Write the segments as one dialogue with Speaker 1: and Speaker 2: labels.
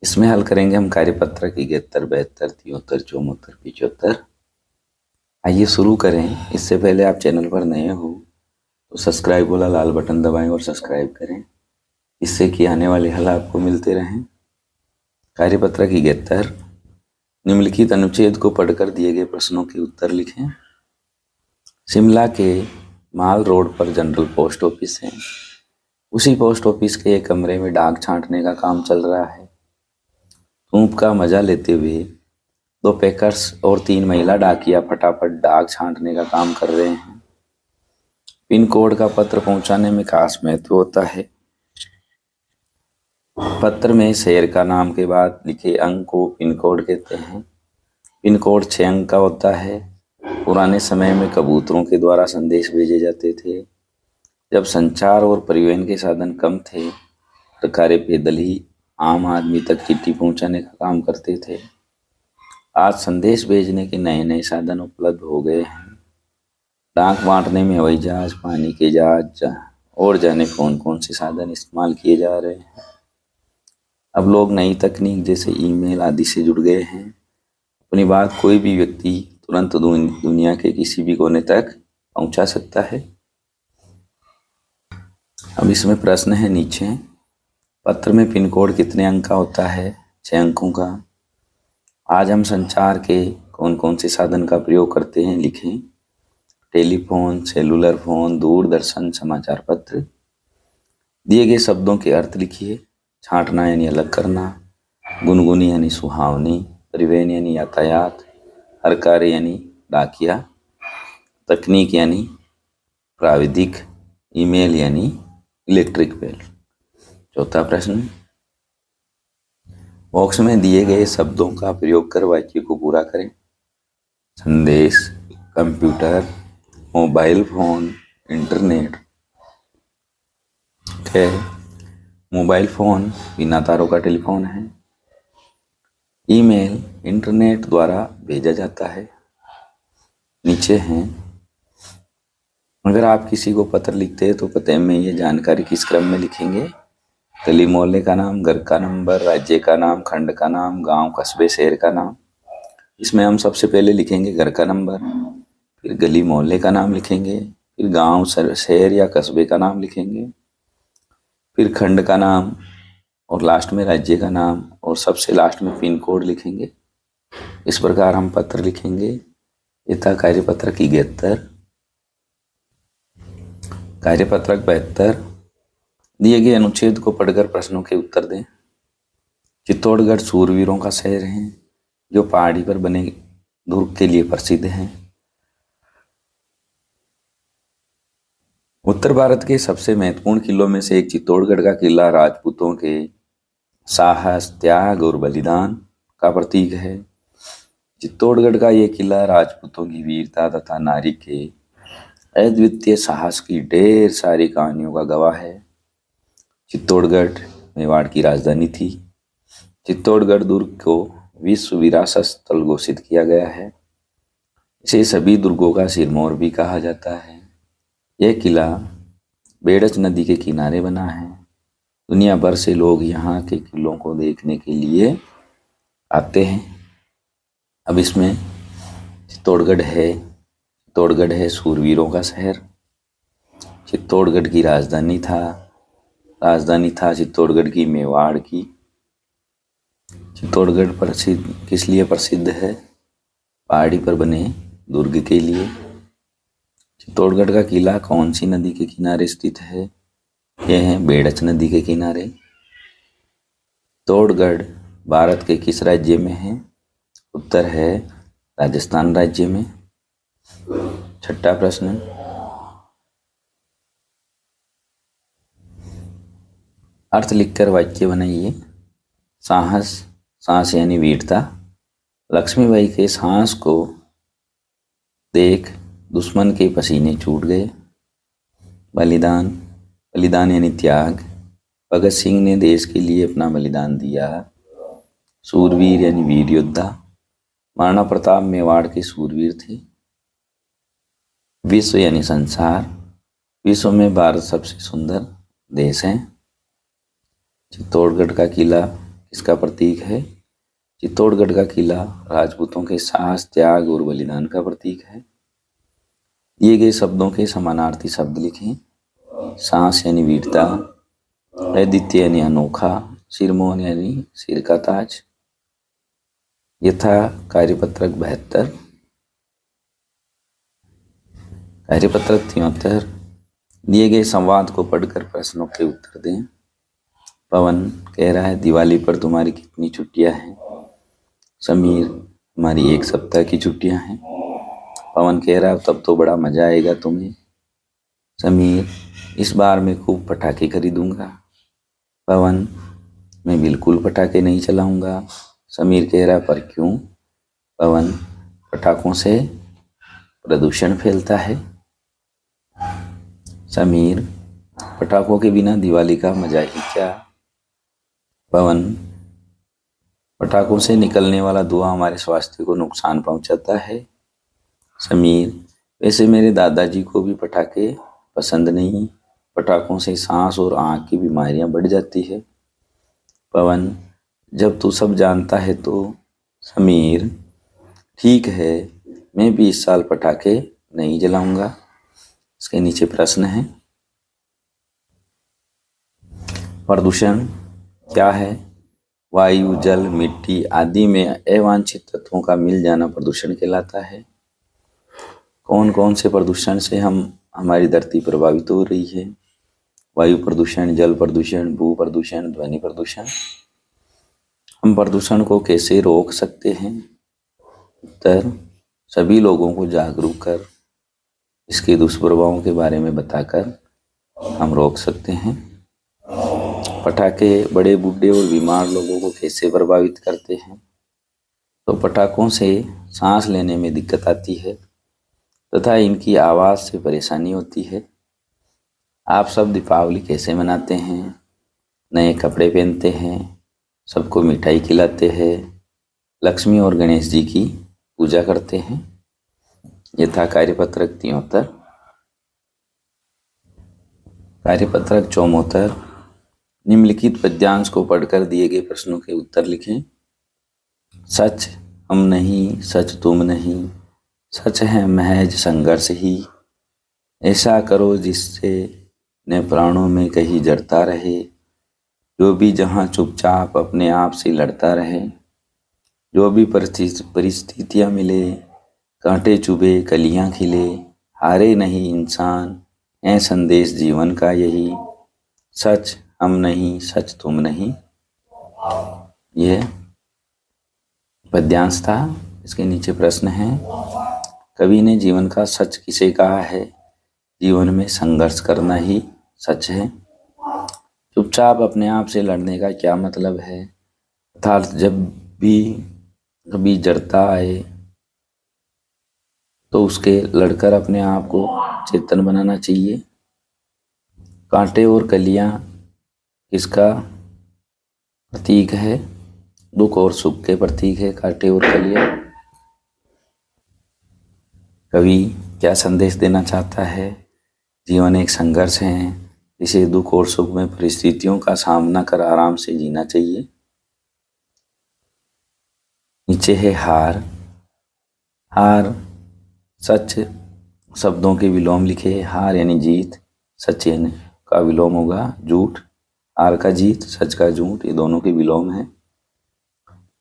Speaker 1: इसमें हल करेंगे हम कार्यपत्र 71, 72, 73, 74, 75। आइए शुरू करें। इससे पहले आप चैनल पर नए हो तो सब्सक्राइब वाला लाल बटन दबाएं और सब्सक्राइब करें, इससे कि आने वाले हल आपको मिलते रहें। कार्यपत्र 71, निम्नलिखित अनुच्छेद को पढ़कर दिए गए प्रश्नों के उत्तर लिखें। शिमला के माल रोड पर जनरल पोस्ट ऑफिस है। उसी पोस्ट ऑफिस के एक कमरे में डाक छांटने का काम चल रहा है। धूप का मजा लेते हुए 2 पैकर्स और 3 महिला डाकिया फटाफट डाक छांटने का काम कर रहे हैं। पिन कोड का पत्र पहुंचाने में खास महत्व होता है। पत्र में शहर का नाम के बाद लिखे अंक को पिन कोड कहते हैं। पिन कोड 6 अंक का होता है। पुराने समय में कबूतरों के द्वारा संदेश भेजे जाते थे। जब संचार और परिवहन के साधन कम थे, सरकारें पैदल ही आम आदमी तक चिट्ठी पहुंचाने का काम करते थे। आज संदेश भेजने के नए नए साधन उपलब्ध हो गए हैं। डाक बांटने में हवाई जहाज, पानी के जहाज और जाने कौन कौन से साधन इस्तेमाल किए जा रहे हैं। अब लोग नई तकनीक जैसे ईमेल आदि से जुड़ गए हैं। अपनी बात कोई भी व्यक्ति तुरंत दुनिया के किसी भी कोने तक पहुंचा सकता है। अब इसमें प्रश्न है नीचे, पत्र में पिन कोड कितने अंक का होता है? 6 अंकों का। आज हम संचार के कौन कौन से साधन का प्रयोग करते हैं लिखें। टेलीफोन, सेलुलर फोन, दूरदर्शन, समाचार पत्र। दिए गए शब्दों के अर्थ लिखिए। छांटना यानी अलग करना, गुनगुनी यानी सुहावनी, परिवहन यानी यातायात, हर कार्य यानी डाकिया, तकनीक यानी प्राविधिक, ईमेल यानी इलेक्ट्रिक बेल। चौथा प्रश्न, बॉक्स में दिए गए शब्दों का प्रयोग कर वाक्य को पूरा करें। संदेश, computer, mobile phone, internet. Mobile phone बिना तारों का टेलीफोन है। ईमेल इंटरनेट द्वारा भेजा जाता है। नीचे हैं, अगर आप किसी को पत्र लिखते हैं तो पते में ये जानकारी किस क्रम में लिखेंगे? गली मोहल्ले का नाम, घर का नंबर, राज्य का नाम, खंड का नाम, गांव, कस्बे, शहर का नाम। इसमें हम सबसे पहले लिखेंगे घर का नंबर, फिर गली मोहल्ले का नाम लिखेंगे, फिर गांव, शहर या कस्बे का नाम लिखेंगे, फिर खंड का नाम और लास्ट में राज्य का नाम और सबसे लास्ट में पिन कोड लिखेंगे। इस प्रकार हम पत्र लिखेंगे। ये था कार्यपत्रक 71। कार्यपत्रक 72, दिए गए अनुच्छेद को पढ़कर प्रश्नों के उत्तर दें। चित्तौड़गढ़ सूरवीरों का शहर है जो पहाड़ी पर बने दुर्ग के लिए प्रसिद्ध है। उत्तर भारत के सबसे महत्वपूर्ण किलों में से एक चित्तौड़गढ़ का किला राजपूतों के साहस, त्याग और बलिदान का प्रतीक है। चित्तौड़गढ़ का यह किला राजपूतों की वीरता तथा नारी के अद्वितीय साहस की ढेर सारी कहानियों का गवाह है। चित्तौड़गढ़ मेवाड़ की राजधानी थी। चित्तौड़गढ़ दुर्ग को विश्व विरासत स्थल घोषित किया गया है। इसे सभी दुर्गों का सिरमौर भी कहा जाता है। यह किला बेड़च नदी के किनारे बना है। दुनिया भर से लोग यहाँ के किलों को देखने के लिए आते हैं। अब इसमें चित्तौड़गढ़ है सूरवीरों का शहर। चित्तौड़गढ़ की राजधानी था चित्तौड़गढ़ की मेवाड़ की। चित्तौड़गढ़ प्रसिद्ध किस लिए प्रसिद्ध है? पहाड़ी पर बने दुर्ग के लिए। चित्तौड़गढ़ का किला कौन सी नदी के किनारे स्थित है? यह है बेड़च नदी के किनारे। चित्तौड़गढ़ भारत के किस राज्य में है? उत्तर है राजस्थान राज्य में। छठा प्रश्न, अर्थ लिखकर वाक्य बनाइए। साहस यानी वीरता। लक्ष्मीबाई के साहस को देख दुश्मन के पसीने छूट गए। बलिदान यानी त्याग। भगत सिंह ने देश के लिए अपना बलिदान दिया। सूरवीर यानी वीर योद्धा। महाराणा प्रताप मेवाड़ के सूरवीर थे। विश्व यानी संसार। विश्व में भारत सबसे सुंदर देश है। चित्तौड़गढ़ का किला इसका प्रतीक है। चित्तौड़गढ़ का किला राजपूतों के साहस, त्याग और बलिदान का प्रतीक है। दिए गए शब्दों के समानार्थी शब्द लिखें। साहस यानी वीरता, अद्वितीय यानी अनोखा, सिरमौन यानी सिर का ताज। यथा कार्यपत्रक 72, कार्यपत्रक 73। दिए गए संवाद को पढ़कर प्रश्नों के उत्तर दें। पवन कह रहा है दिवाली पर तुम्हारी कितनी छुट्टियां हैं? समीर हमारी 1 सप्ताह की छुट्टियां हैं। पवन कह रहा है तब तो बड़ा मजा आएगा तुम्हें। समीर इस बार मैं खूब पटाखे खरीदूंगा। पवन मैं बिल्कुल पटाखे नहीं चलाऊंगा। समीर कह रहा पर क्यों? पवन पटाखों से प्रदूषण फैलता है। समीर पटाखों के बिना दिवाली का मजा ही क्या। पवन पटाखों से निकलने वाला धुआं हमारे स्वास्थ्य को नुकसान पहुंचाता है। समीर वैसे मेरे दादाजी को भी पटाखे पसंद नहीं, पटाखों से सांस और आँख की बीमारियां बढ़ जाती है। पवन जब तू सब जानता है तो। समीर ठीक है, मैं भी इस साल पटाखे नहीं जलाऊंगा। इसके नीचे प्रश्न है। प्रदूषण क्या है? वायु, जल, मिट्टी आदि में अवांछित तत्वों का मिल जाना प्रदूषण कहलाता है। कौन कौन से प्रदूषण से हमारी धरती प्रभावित हो रही है? वायु प्रदूषण, जल प्रदूषण, भू प्रदूषण, ध्वनि प्रदूषण। हम प्रदूषण को कैसे रोक सकते हैं? उत्तर सभी लोगों को जागरूक कर इसके दुष्प्रभावों के बारे में बताकर हम रोक सकते हैं। पटाखे बड़े, बूढ़े और बीमार लोगों को कैसे प्रभावित करते हैं? तो पटाखों से सांस लेने में दिक्कत आती है तथा इनकी आवाज़ से परेशानी होती है। आप सब दीपावली कैसे मनाते हैं? नए कपड़े पहनते हैं, सबको मिठाई खिलाते हैं, लक्ष्मी और गणेश जी की पूजा करते हैं। यथा कार्यपत्रक 73, कार्यपत्रक 74। निम्नलिखित पद्यांश को पढ़कर दिए गए प्रश्नों के उत्तर लिखें। सच हम नहीं, सच तुम नहीं, सच है महज संघर्ष ही। ऐसा करो जिससे न प्राणों में कहीं जड़ता रहे, जो भी जहाँ चुपचाप अपने आप से लड़ता रहे। जो भी परिस्थितियाँ मिले, कांटे चुभे कलियाँ खिले, हारे नहीं इंसान, है संदेश जीवन का यही। सच हम नहीं, सच तुम नहीं। यह पद्यांश था। इसके नीचे प्रश्न है। कवि ने जीवन का सच किसे कहा है? जीवन में संघर्ष करना ही सच है। चुपचाप अपने आप से लड़ने का क्या मतलब है? अर्थात जब भी कभी जड़ता आए तो उसके लड़कर अपने आप को चेतन बनाना चाहिए। कांटे और कलियां किसका प्रतीक है? दुख और सुख के प्रतीक है कांटे और कलियां। कवि क्या संदेश देना चाहता है? जीवन एक संघर्ष है, इसे दुख और सुख में परिस्थितियों का सामना कर आराम से जीना चाहिए। नीचे है हार। हार सच शब्दों के विलोम लिखे। हार यानी जीत, सच यानी का विलोम होगा झूठ। हार का जीत, सच का झूठ, ये दोनों के विलोम है।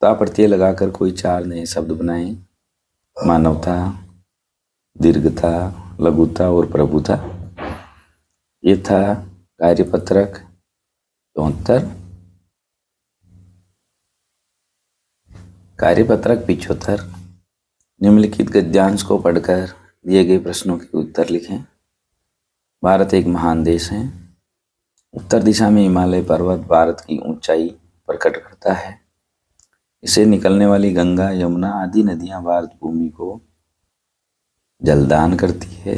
Speaker 1: ता प्रत्यय लगाकर कोई 4 नए शब्द बनाएं। मानवता, दीर्घता, लघुता और प्रभुता। ये था कार्यपत्रक 74। कार्यपत्रक 75। निम्नलिखित गद्यांश को पढ़कर दिए गए प्रश्नों के उत्तर लिखें। भारत एक महान देश है। उत्तर दिशा में हिमालय पर्वत भारत की ऊंचाई प्रकट करता है। इसे निकलने वाली गंगा, यमुना आदि नदियां भारत भूमि को जलदान करती है।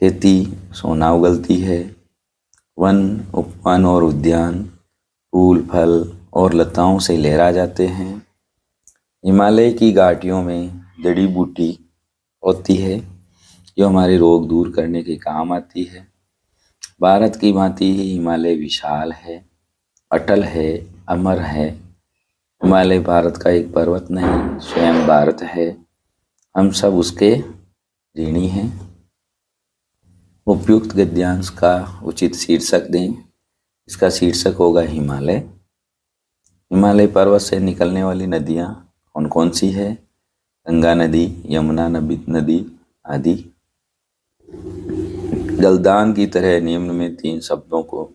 Speaker 1: खेती सोना उगलती है। वन, उपवन और उद्यान फूल, फल और लताओं से लहरा जाते हैं। हिमालय की घाटियों में जड़ी बूटी होती है जो हमारे रोग दूर करने के काम आती है। भारत की भांति ही हिमालय विशाल है, अटल है, अमर है, हिमालय भारत का एक पर्वत नहीं, स्वयं भारत है। हम सब उसके ऋणी हैं। उपयुक्त गद्यांश का उचित शीर्षक दें। इसका शीर्षक होगा हिमालय। हिमालय पर्वत से निकलने वाली नदियाँ कौन कौन सी है? गंगा नदी, यमुना नदी आदि। जलदान की तरह निम्न में 3 शब्दों को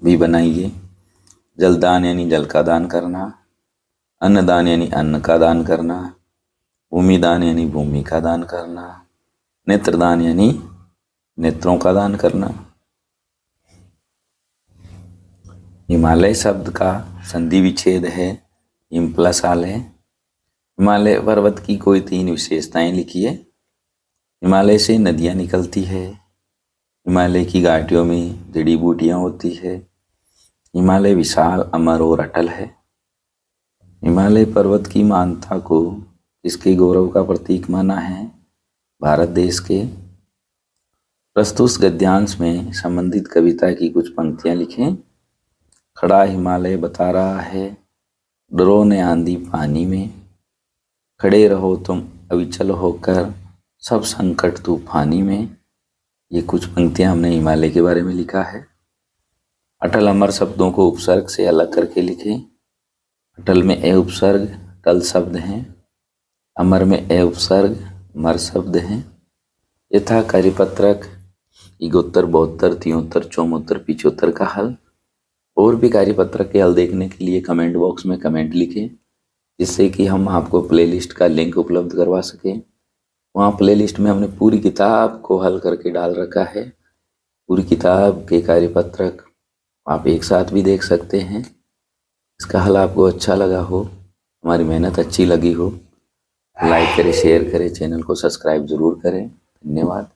Speaker 1: भी बनाइए। जलदान यानी जल का दान करना, अन्नदान यानी अन्न का दान करना, भूमिदान यानी भूमि का दान करना, नेत्रदान यानी नेत्रों का दान करना। हिमालय शब्द का संधि विच्छेद है हिम प्लस आल है। हिमालय पर्वत की कोई 3 विशेषताएं लिखिए। हिमालय से नदियां निकलती है। हिमालय की घाटियों में जड़ी बूटियां होती है। हिमालय विशाल, अमर और अटल है। हिमालय पर्वत की महानता को इसके गौरव का प्रतीक माना है? भारत देश के। प्रस्तुत गद्यांश में संबंधित कविता की कुछ पंक्तियां लिखें। खड़ा हिमालय बता रहा है, डरो न आंधी पानी में, खड़े रहो तुम अविचल होकर सब संकट तूफानी में। ये कुछ पंक्तियां हमने हिमालय के बारे में लिखा है। अटल अमर शब्दों को उपसर्ग से अलग करके लिखें। अटल में ए उपसर्ग टल शब्द हैं। अमर में ए उपसर्ग मर शब्द हैं। यथा कार्यपत्रक 71, 72, 73, 74, 75 का हल। और भी कार्यपत्रक के हल देखने के लिए कमेंट बॉक्स में कमेंट लिखें, जिससे कि हम आपको प्लेलिस्ट का लिंक उपलब्ध करवा सकें। वहाँ प्लेलिस्ट में हमने पूरी किताब को हल करके डाल रखा है। पूरी किताब के कार्यपत्रक आप एक साथ भी देख सकते हैं। इसका हल आपको अच्छा लगा हो, हमारी मेहनत अच्छी लगी हो, लाइक करें, शेयर करें, चैनल को सब्सक्राइब जरूर करें। धन्यवाद।